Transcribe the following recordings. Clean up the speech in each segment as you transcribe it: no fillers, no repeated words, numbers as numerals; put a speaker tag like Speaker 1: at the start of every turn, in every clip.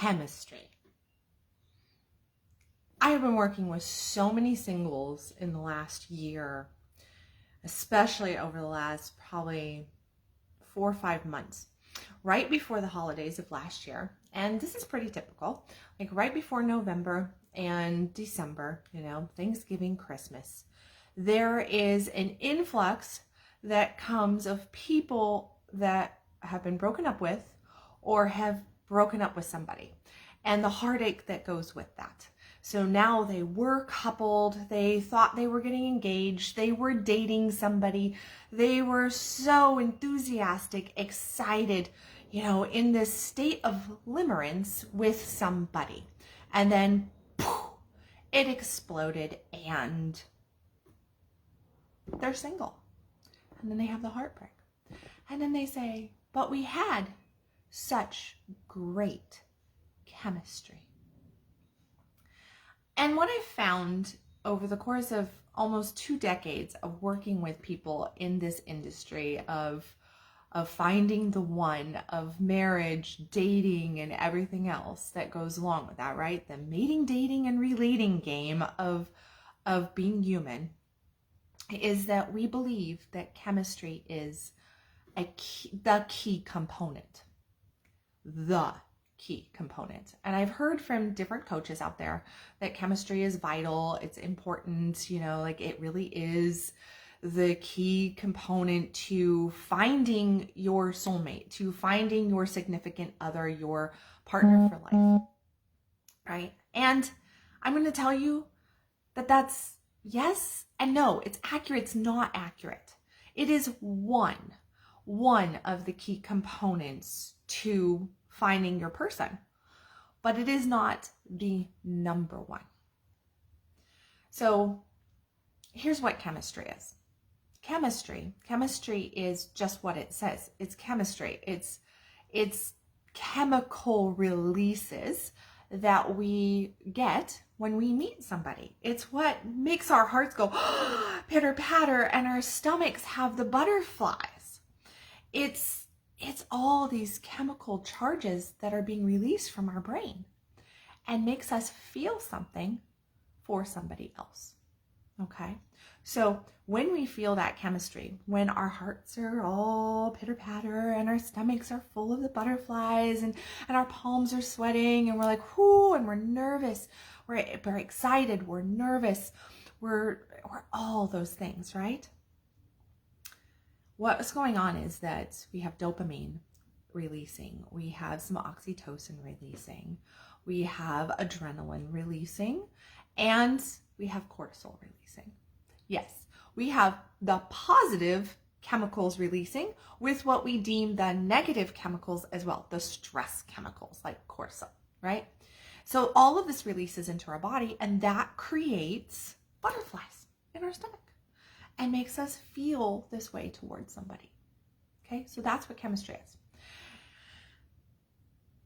Speaker 1: chemistry. I have been working with so many singles in the last year, especially over the last probably 4 or 5 months, right before the holidays of last year. And this is pretty typical, like right before November and December, Thanksgiving, Christmas, there is an influx that comes of people that have been broken up with or have broken up with somebody, and the heartache that goes with that. So now they were coupled, they thought they were getting engaged, they were dating somebody, they were so enthusiastic, excited, in this state of limerence with somebody. And then poof, it exploded and they're single. And then they have the heartbreak. And then they say, but we had such great chemistry. And what I've found over the course of almost 2 decades of working with people in this industry of finding the one, of marriage, dating, and everything else that goes along with that, right? The mating, dating, and relating game of being human, is that we believe that chemistry is the key component. The key component. And I've heard from different coaches out there that chemistry is vital, it's important, it really is the key component to finding your soulmate, to finding your significant other, your partner for life, right? And I'm going to tell you that that's yes and no. It's accurate. It's not accurate. It is one of the key components to finding your person, but it is not the number one. So here's what chemistry is. Chemistry is just what it says. It's chemistry. It's chemical releases that we get when we meet somebody. It's what makes our hearts go pitter patter and our stomachs have the butterflies. It's all these chemical charges that are being released from our brain and makes us feel something for somebody else. Okay? So when we feel that chemistry, when our hearts are all pitter patter and our stomachs are full of the butterflies and our palms are sweating and we're like, whoo, and we're nervous, we're excited, we're nervous, we're all those things, right? What's going on is that we have dopamine releasing, we have some oxytocin releasing, we have adrenaline releasing, and we have cortisol releasing. Yes, we have the positive chemicals releasing with what we deem the negative chemicals as well, the stress chemicals like cortisol, right? So all of this releases into our body, and that creates butterflies in our stomach and makes us feel this way towards somebody. Okay, so that's what chemistry is.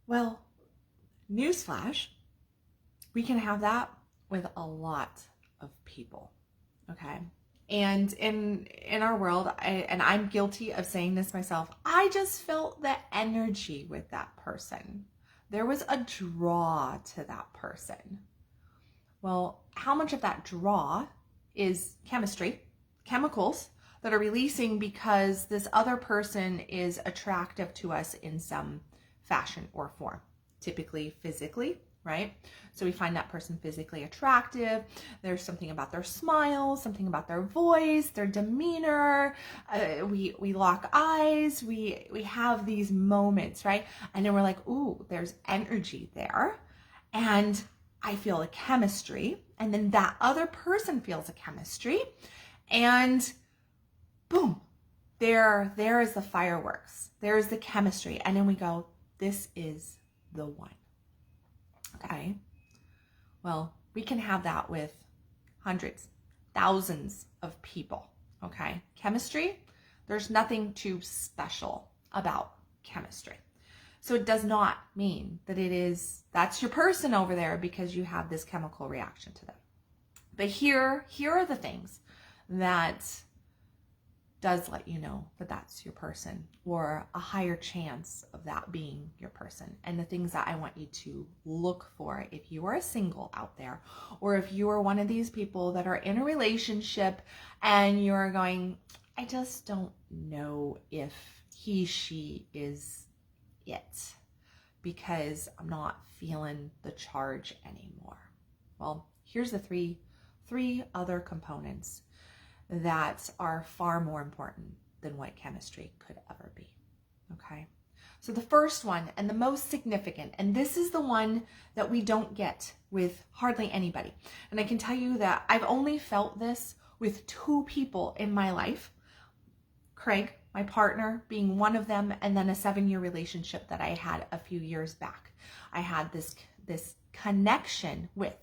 Speaker 1: Well, newsflash, we can have that with a lot of people. Okay. And in our world, I'm guilty of saying this myself, I just felt the energy with that person. There was a draw to that person. Well, how much of that draw is chemistry, chemicals that are releasing because this other person is attractive to us in some fashion or form, typically physically, right? So we find that person physically attractive. There's something about their smile, something about their voice, their demeanor. We lock eyes. We have these moments, right? And then we're like, ooh, there's energy there. And I feel a chemistry. And then that other person feels a chemistry. And boom, there is the fireworks. There's the chemistry. And then we go, this is the one. Okay, well, we can have that with hundreds, thousands of people, okay? Chemistry, there's nothing too special about chemistry. So it does not mean that that's your person over there because you have this chemical reaction to them. But here are the things that does let you know that that's your person, or a higher chance of that being your person. And the things that I want you to look for if you are a single out there, or if you are one of these people that are in a relationship and you're going, I just don't know if he, she is it, because I'm not feeling the charge anymore. Well, here's the three other components that are far more important than what chemistry could ever be. Okay. So the first one, and the most significant, and this is the one that we don't get with hardly anybody. And I can tell you that I've only felt this with 2 people in my life. Craig, my partner, being one of them, and then a 7-year relationship that I had a few years back. I had this connection with.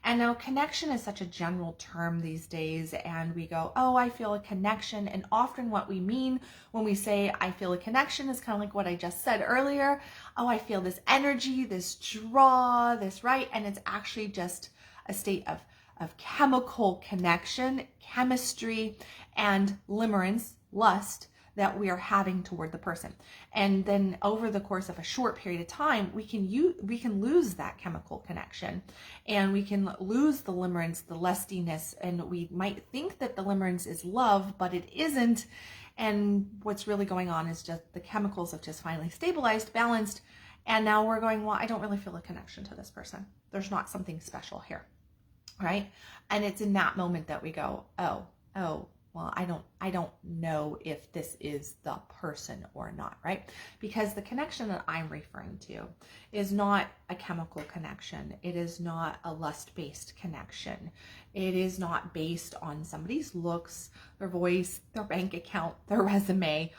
Speaker 1: And now connection is such a general term these days, and we go, oh, I feel a connection. And often what we mean when we say I feel a connection is kind of like what I just said earlier. Oh, I feel this energy, this draw, this, right? And it's actually just a state of chemical connection, chemistry, and limerence, lust, that we are having toward the person. And then over the course of a short period of time, we can lose that chemical connection, and we can lose the limerence, the lustiness, and we might think that the limerence is love, but it isn't. And what's really going on is just the chemicals have just finally stabilized, balanced, and now we're going, well, I don't really feel a connection to this person. There's not something special here, right? And it's in that moment that we go, oh, well, I don't know if this is the person or not, right? Because the connection that I'm referring to is not a chemical connection. It is not a lust-based connection. It is not based on somebody's looks, their voice, their bank account, their resume,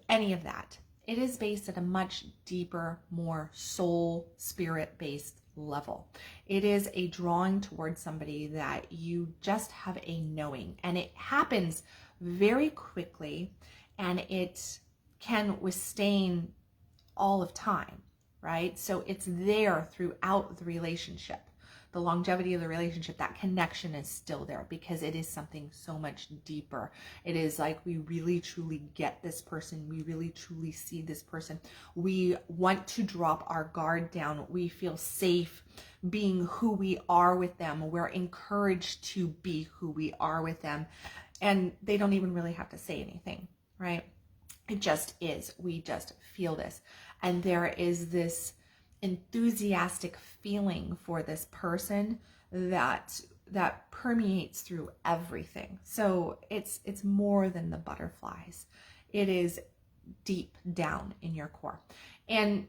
Speaker 1: any of that. It is based at a much deeper, more soul, spirit-based level. It is a drawing towards somebody that you just have a knowing, and it happens very quickly, and it can withstand all of time, right? So it's there throughout the relationship. The longevity of the relationship, that connection is still there because it is something so much deeper. It is like we really truly get this person. We really truly see this person. We want to drop our guard down. We feel safe being who we are with them. We're encouraged to be who we are with them. And they don't even really have to say anything, right? It just is. We just feel this. And there is this enthusiastic feeling for this person that permeates through everything. So it's more than the butterflies. It is deep down in your core. And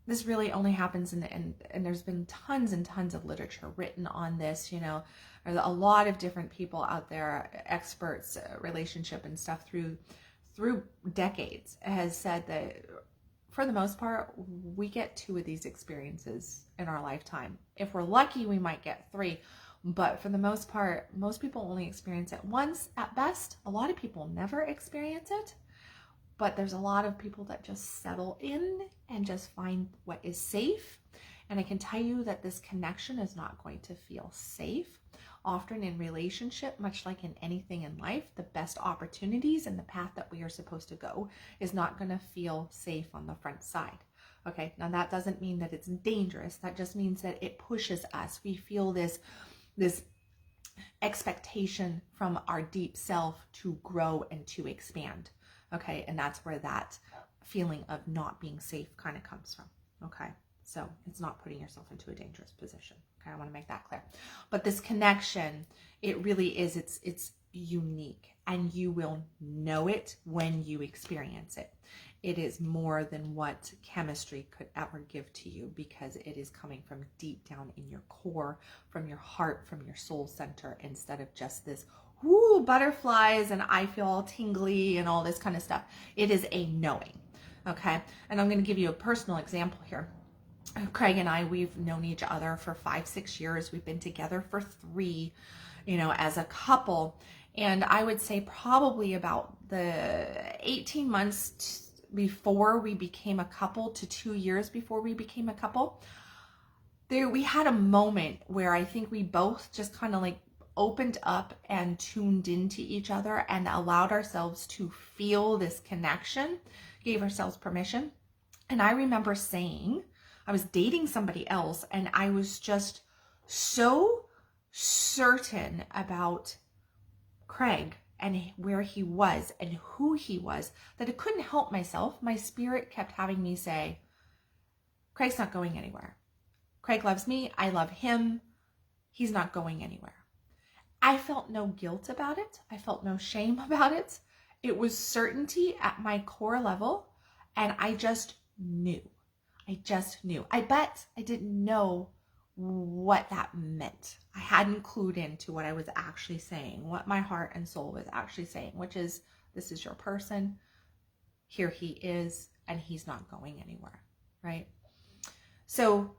Speaker 1: this really only happens and there's been tons and tons of literature written on this, you know. There's a lot of different people out there, experts, relationship and stuff through decades, has said that for the most part, we get 2 of these experiences in our lifetime. If we're lucky, we might get 3. But for the most part, most people only experience it once at best. A lot of people never experience it. But there's a lot of people that just settle in and just find what is safe. And I can tell you that this connection is not going to feel safe. Often in relationship, much like in anything in life, the best opportunities and the path that we are supposed to go is not going to feel safe on the front side. Okay, now that doesn't mean that it's dangerous. That just means that it pushes us. We feel this expectation from our deep self to grow and to expand. Okay, and that's where that feeling of not being safe kind of comes from. Okay, so it's not putting yourself into a dangerous position. Okay, I want to make that clear. But this connection, it really is, it's unique, and you will know it when you experience it. It is more than what chemistry could ever give to you, because it is coming from deep down in your core, from your heart, from your soul center, instead of just this, whoo, butterflies and I feel all tingly and all this kind of stuff. It is a knowing. Okay, and I'm going to give you a personal example here. Craig and I, we've known each other for 5-6 years. We've been together for 3, you know, as a couple. And I would say probably about the 18 months before we became a couple to 2 years before we became a couple, we had a moment where I think we both just kind of like opened up and tuned into each other and allowed ourselves to feel this connection, gave ourselves permission. And I remember saying, I was dating somebody else and I was just so certain about Craig and where he was and who he was that I couldn't help myself. My spirit kept having me say, Craig's not going anywhere. Craig loves me. I love him. He's not going anywhere. I felt no guilt about it. I felt no shame about it. It was certainty at my core level. And I just knew. I bet I didn't know what that meant. I hadn't clued into what I was actually saying, what my heart and soul was actually saying, which is, this is your person. Here he is, and he's not going anywhere, right? So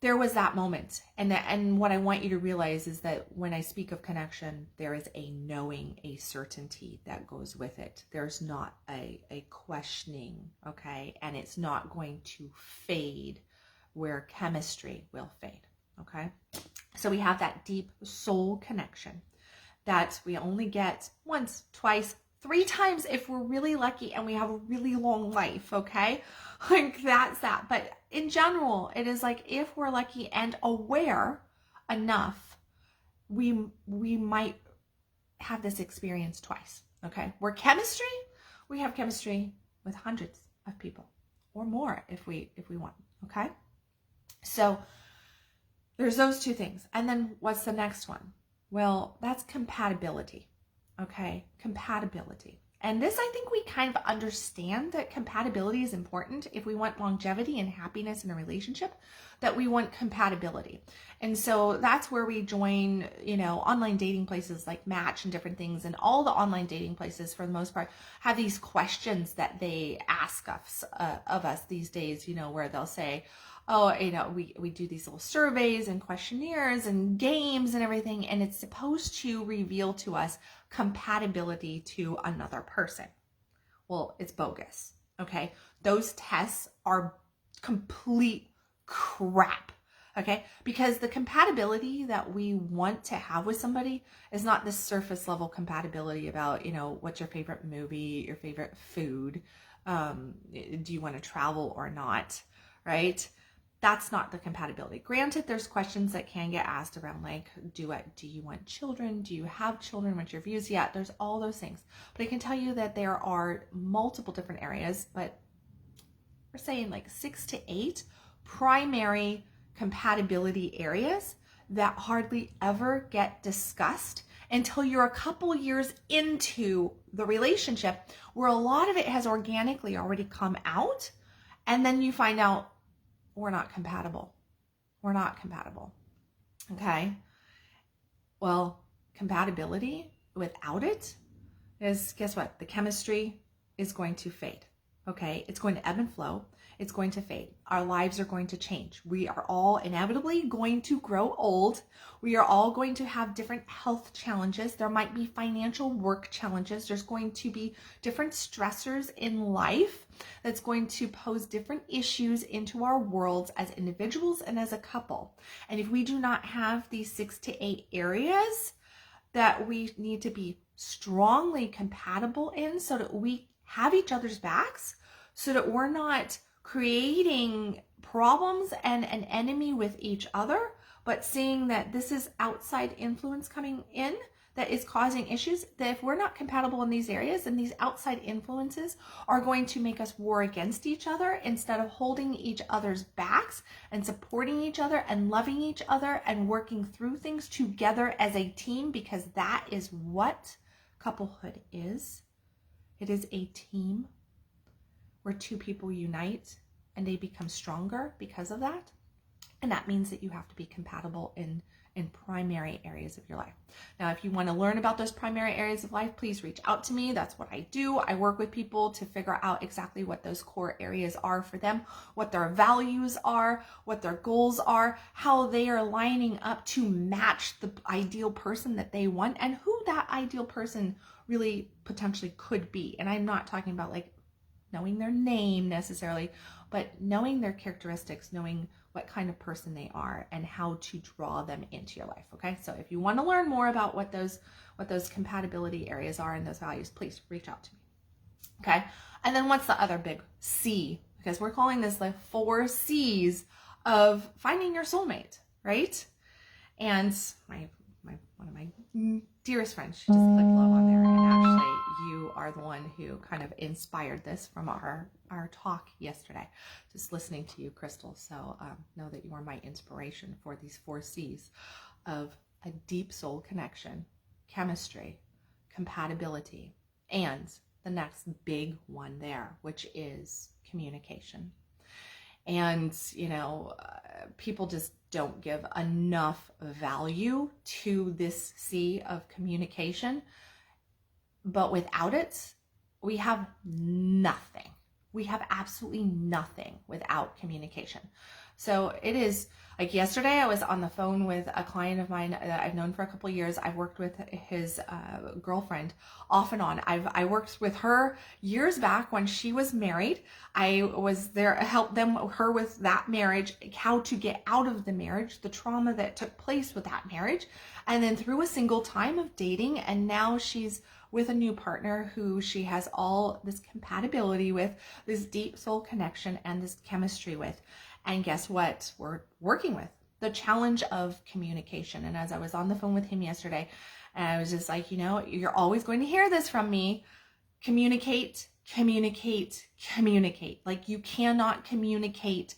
Speaker 1: there was that moment. And what I want you to realize is that when I speak of connection, there is a knowing, a certainty that goes with it. There's not a questioning, okay? And it's not going to fade where chemistry will fade, okay? So we have that deep soul connection that we only get once, twice, 3 times if we're really lucky and we have a really long life, okay? Like that's that. But in general, it is like if we're lucky and aware enough, we might have this experience twice, okay? Where chemistry, we have chemistry with hundreds of people or more if we want, okay? So there's those 2 things. And then what's the next one? Well, that's compatibility. Okay, compatibility. And this, I think we kind of understand that compatibility is important. If we want longevity and happiness in a relationship, that we want compatibility. And so that's where we join, online dating places like Match and different things. And all the online dating places, for the most part, have these questions that they ask us of us these days, where they'll say, oh, we do these little surveys and questionnaires and games and everything, and it's supposed to reveal to us compatibility to another person. Well, it's bogus, okay? Those tests are complete crap, okay? Because the compatibility that we want to have with somebody is not this surface level compatibility about, what's your favorite movie, your favorite food, do you want to travel or not, right? That's not the compatibility. Granted, there's questions that can get asked around like, do you want children? Do you have children? What's your views? Yeah, there's all those things. But I can tell you that there are multiple different areas, but we're saying like 6 to 8 primary compatibility areas that hardly ever get discussed until you're a couple years into the relationship, where a lot of it has organically already come out. And then you find out, we're not compatible. We're not compatible. Okay. Well, compatibility without it is, guess what? The chemistry is going to fade. Okay. It's going to ebb and flow. It's going to fade. Our lives are going to change. We are all inevitably going to grow old. We are all going to have different health challenges. There might be financial work challenges. There's going to be different stressors in life that's going to pose different issues into our worlds as individuals and as a couple. And if we do not have these 6 to 8 areas that we need to be strongly compatible in so that we have each other's backs, so that we're not creating problems and an enemy with each other, but seeing that this is outside influence coming in that is causing issues, that if we're not compatible in these areas, then these outside influences are going to make us war against each other instead of holding each other's backs and supporting each other and loving each other and working through things together as a team, because that is what couplehood is. It is a team where 2 people unite and they become stronger because of that. And that means that you have to be compatible in primary areas of your life. Now, if you want to learn about those primary areas of life, please reach out to me. That's what I do. I work with people to figure out exactly what those core areas are for them, what their values are, what their goals are, how they are lining up to match the ideal person that they want, and who that ideal person really potentially could be. And I'm not talking about like knowing their name necessarily, but knowing their characteristics, knowing what kind of person they are and how to draw them into your life. Okay. So if you want to learn more about what those compatibility areas are and those values, please reach out to me. Okay. And then what's the other big C? Because we're calling this the 4 C's of finding your soulmate, right? And one of my dearest friends, she just clicked love on there. And actually, you are the one who kind of inspired this from our talk yesterday. Just listening to you, Crystal. So know that you are my inspiration for these 4 C's of a deep soul connection, chemistry, compatibility, and the next big one there, which is communication. And, people just don't give enough value to this C of communication. But without it, we have nothing. We have absolutely nothing without communication. So it is like yesterday, I was on the phone with a client of mine that I've known for a couple of years. I've worked with his girlfriend off and on. I worked with her years back when she was married. I was there, helped her with that marriage, how to get out of the marriage, the trauma that took place with that marriage, and then through a single time of dating. And now she's with a new partner who she has all this compatibility with, this deep soul connection and this chemistry with. And guess what? We're working with the challenge of communication. And as I was on the phone with him yesterday, and I was just like, you're always going to hear this from me. Communicate, communicate, communicate. Like, you cannot communicate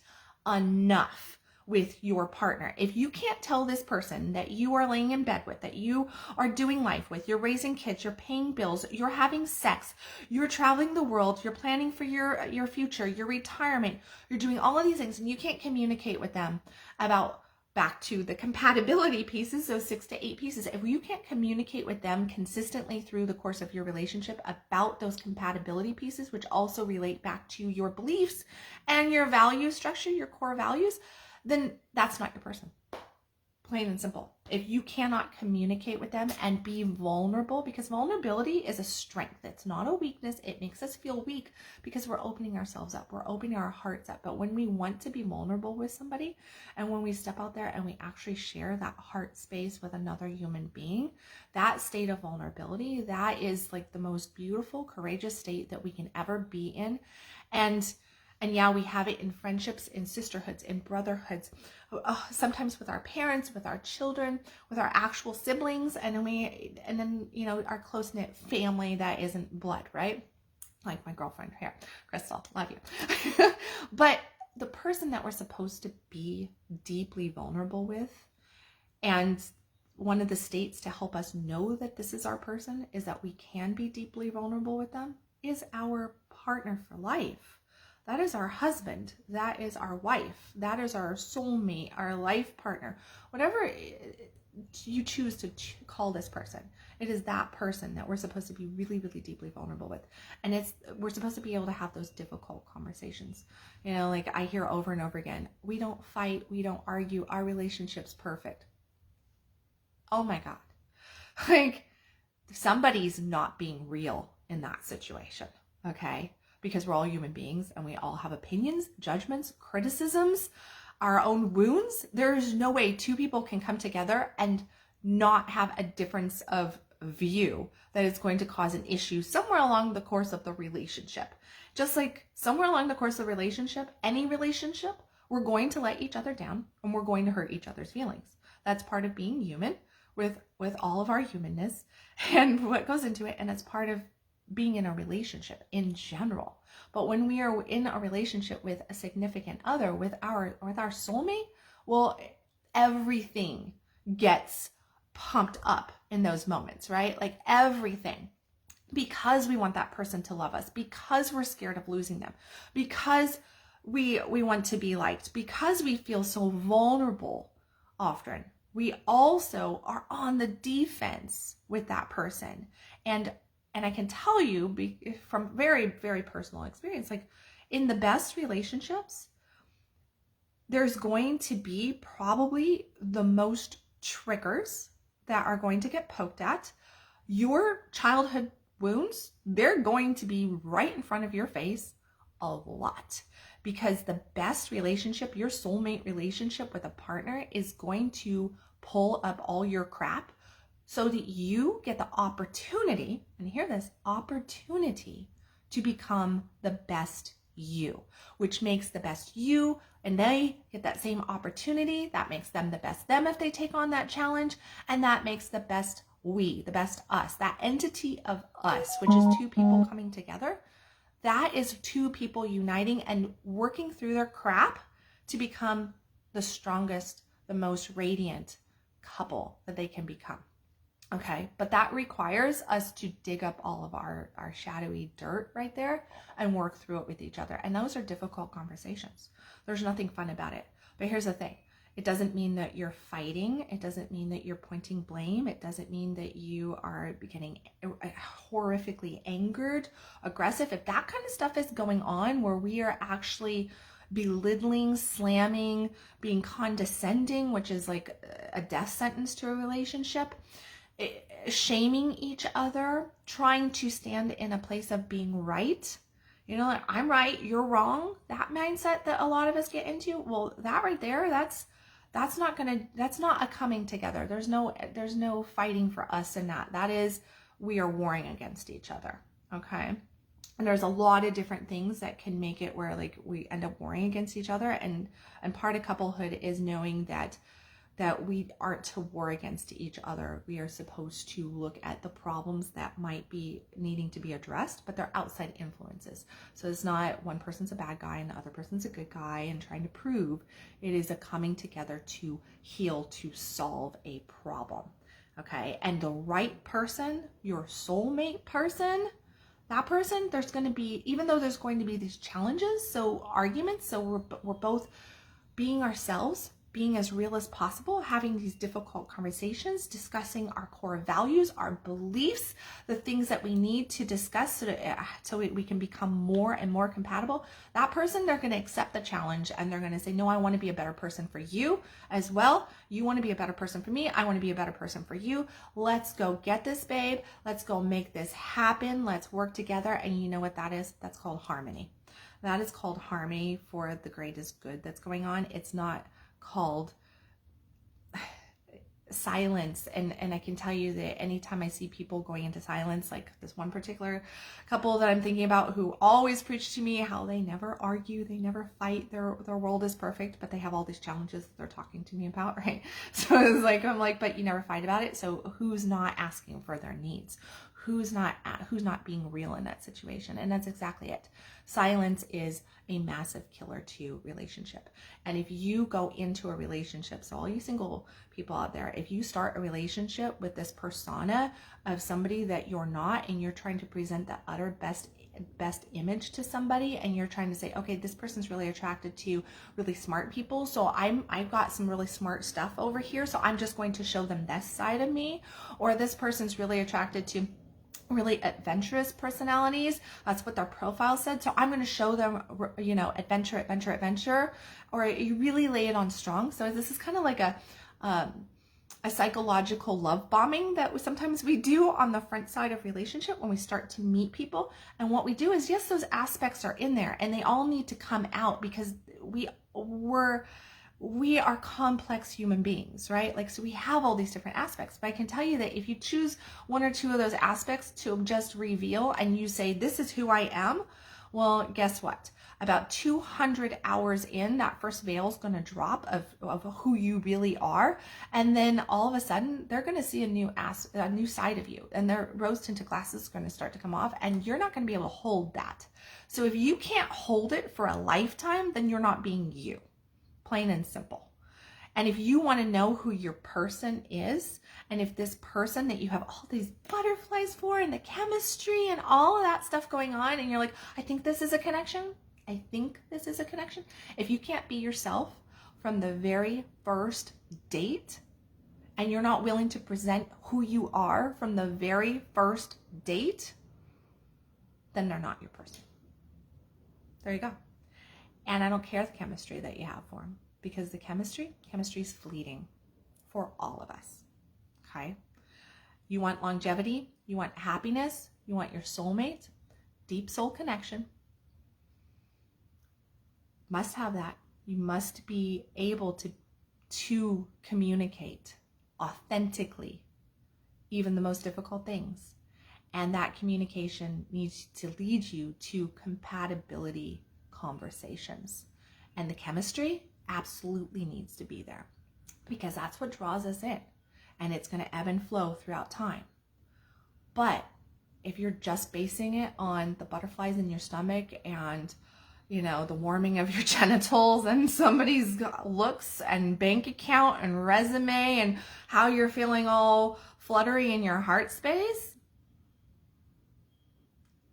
Speaker 1: enough with your partner. If you can't tell this person that you are laying in bed with, that you are doing life with, you're raising kids, you're paying bills, you're having sex, you're traveling the world, you're planning for your future, your retirement, you're doing all of these things, and you can't communicate with them about, back to the compatibility pieces, those 6 to 8 pieces. If you can't communicate with them consistently through the course of your relationship about those compatibility pieces, which also relate back to your beliefs and your value structure, your core values, then that's not your person. Plain and simple. If you cannot communicate with them and be vulnerable, because vulnerability is a strength. It's not a weakness. It makes us feel weak because we're opening ourselves up. We're opening our hearts up. But when we want to be vulnerable with somebody, and when we step out there and we actually share that heart space with another human being, that state of vulnerability, that is like the most beautiful, courageous state that we can ever be in. And yeah, we have it in friendships, in sisterhoods, in brotherhoods, sometimes with our parents, with our children, with our actual siblings, and then our close-knit family that isn't blood, right? Like my girlfriend here, Crystal, love you. But the person that we're supposed to be deeply vulnerable with, and one of the states to help us know that this is our person is that we can be deeply vulnerable with them, is our partner for life. That is our husband. That is our wife. That is our soulmate, our life partner. Whatever you choose to call this person, it is that person that we're supposed to be really, really deeply vulnerable with. And we're supposed to be able to have those difficult conversations. Like I hear over and over again, we don't fight, we don't argue, our relationship's perfect. Oh my God. Like, somebody's not being real in that situation, okay? Because we're all human beings and we all have opinions, judgments, criticisms, our own wounds. There's no way 2 people can come together and not have a difference of view that is going to cause an issue somewhere along the course of the relationship. Just like somewhere along the course of the relationship, any relationship, we're going to let each other down and we're going to hurt each other's feelings. That's part of being human with all of our humanness and what goes into it. And it's part of being in a relationship in general. But when we are in a relationship with a significant other, with our soulmate, well, everything gets pumped up in those moments, right? Like everything, because we want that person to love us, because we're scared of losing them, because we want to be liked, because we feel so vulnerable often. We also are on the defense with that person. And I can tell you from very, very personal experience, like in the best relationships, there's going to be probably the most triggers that are going to get poked at. Your childhood wounds, they're going to be right in front of your face a lot, because the best relationship, your soulmate relationship with a partner, is going to pull up all your crap so that you get the opportunity, and hear this, opportunity to become the best you, which makes the best you, and they get that same opportunity. That makes them the best them if they take on that challenge, and that makes the best we, the best us, that entity of us, which is two people coming together. That is two people uniting and working through their crap to become the strongest, the most radiant couple that they can become. Okay, but that requires us to dig up all of our shadowy dirt right there and work through it with each other. And those are difficult conversations. There's nothing fun about it. But here's the thing. It doesn't mean that you're fighting. It doesn't mean that you're pointing blame. It doesn't mean that you are getting horrifically angered, aggressive. If that kind of stuff is going on where we are actually belittling, slamming, being condescending, which is like a death sentence to a relationship, shaming each other, trying to stand in a place of being right, you know, like, I'm right, you're wrong, that mindset that a lot of us get into, well, that right there, that's not a coming together. There's no fighting for us in that. That is, we are warring against each other. Okay. And there's a lot of different things that can make it where like we end up warring against each other. And part of couplehood is knowing that we aren't to war against each other. We are supposed to look at the problems that might be needing to be addressed, but they're outside influences. So it's not one person's a bad guy and the other person's a good guy and trying to prove. It is a coming together to heal, to solve a problem. Okay. And the right person, your soulmate person, that person, there's going to be, even though there's going to be these challenges, so arguments, so we're both being ourselves, being as real as possible, having these difficult conversations, discussing our core values, our beliefs, the things that we need to discuss so we can become more and more compatible. That person, they're going to accept the challenge and they're going to say, no, I want to be a better person for you as well. You want to be a better person for me. I want to be a better person for you. Let's go get this, babe. Let's go make this happen. Let's work together. And you know what that is? That's called harmony. That is called harmony for the greatest good that's going on. It's not called silence. And I can tell you that anytime I see people going into silence, like this one particular couple that I'm thinking about who always preach to me how they never argue, they never fight, their world is perfect, but they have all these challenges that they're talking to me about, right? So it's like, I'm like, but you never fight about it. So who's not asking for their needs? Who's not being real in that situation? And that's exactly it. Silence is a massive killer to relationship. And if you go into a relationship, so all you single people out there, if you start a relationship with this persona of somebody that you're not, and you're trying to present the utter best image to somebody, and you're trying to say, okay, this person's really attracted to really smart people, so I've got some really smart stuff over here, so I'm just going to show them this side of me. Or this person's really attracted to really adventurous personalities. That's what their profile said. So I'm going to show them, you know, adventure, or you really lay it on strong. So this is kind of like a psychological love bombing that sometimes we do on the front side of relationship when we start to meet people. And what we do is, yes, those aspects are in there and they all need to come out because we are complex human beings, right? Like, so we have all these different aspects, but I can tell you that if you choose one or two of those aspects to just reveal and you say, this is who I am, well, guess what? About 200 hours in, that first veil is going to drop of who you really are. And then all of a sudden they're going to see a new side of you, and their rose tinted glasses is going to start to come off, and you're not going to be able to hold that. So if you can't hold it for a lifetime, then you're not being you. Plain and simple. And if you want to know who your person is, and if this person that you have all these butterflies for and the chemistry and all of that stuff going on, and you're like, I think this is a connection. I think this is a connection. If you can't be yourself from the very first date, and you're not willing to present who you are from the very first date, then they're not your person. There you go. And I don't care the chemistry that you have for them, because the chemistry is fleeting for all of us. Okay. You want longevity, you want happiness, you want your soulmate, deep soul connection. must have that. You must be able to communicate authentically, even the most difficult things. And that communication needs to lead you to compatibility conversations. And the chemistry absolutely needs to be there, because that's what draws us in. And it's going to ebb and flow throughout time. But if you're just basing it on the butterflies in your stomach and, you know, the warming of your genitals and somebody's looks and bank account and resume and how you're feeling all fluttery in your heart space,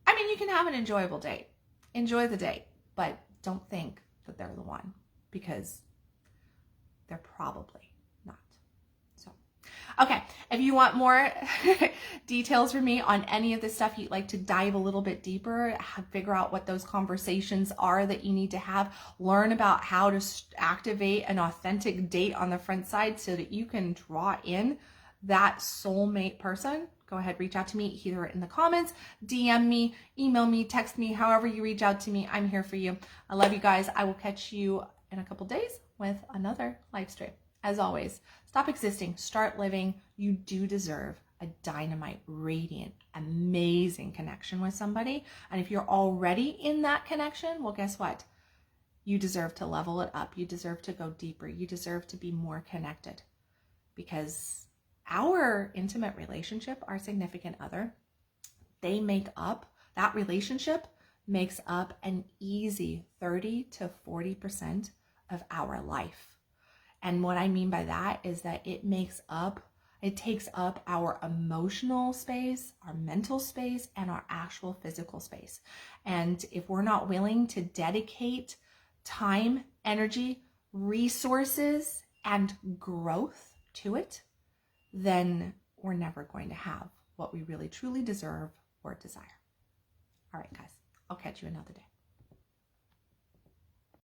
Speaker 1: I mean, you can have an enjoyable date. Enjoy the date, but don't think that they're the one, because they're probably not. So, okay, if you want more details from me on any of this stuff, you'd like to dive a little bit deeper, figure out what those conversations are that you need to have, learn about how to activate an authentic date on the front side so that you can draw in that soulmate person, go ahead, reach out to me either in the comments, DM me, email me, text me, however you reach out to me. I'm here for you. I love you guys. I will catch you in a couple days with another live stream. As always, stop existing, start living. You do deserve a dynamite, radiant, amazing connection with somebody. And if you're already in that connection, well, guess what? You deserve to level it up. You deserve to go deeper. You deserve to be more connected, because our intimate relationship, our significant other, that relationship makes up an easy 30 to 40% of our life. And what I mean by that is that it takes up our emotional space, our mental space, and our actual physical space. And if we're not willing to dedicate time, energy, resources, and growth to it, then we're never going to have what we really truly deserve or desire. All right, guys, I'll catch you another day.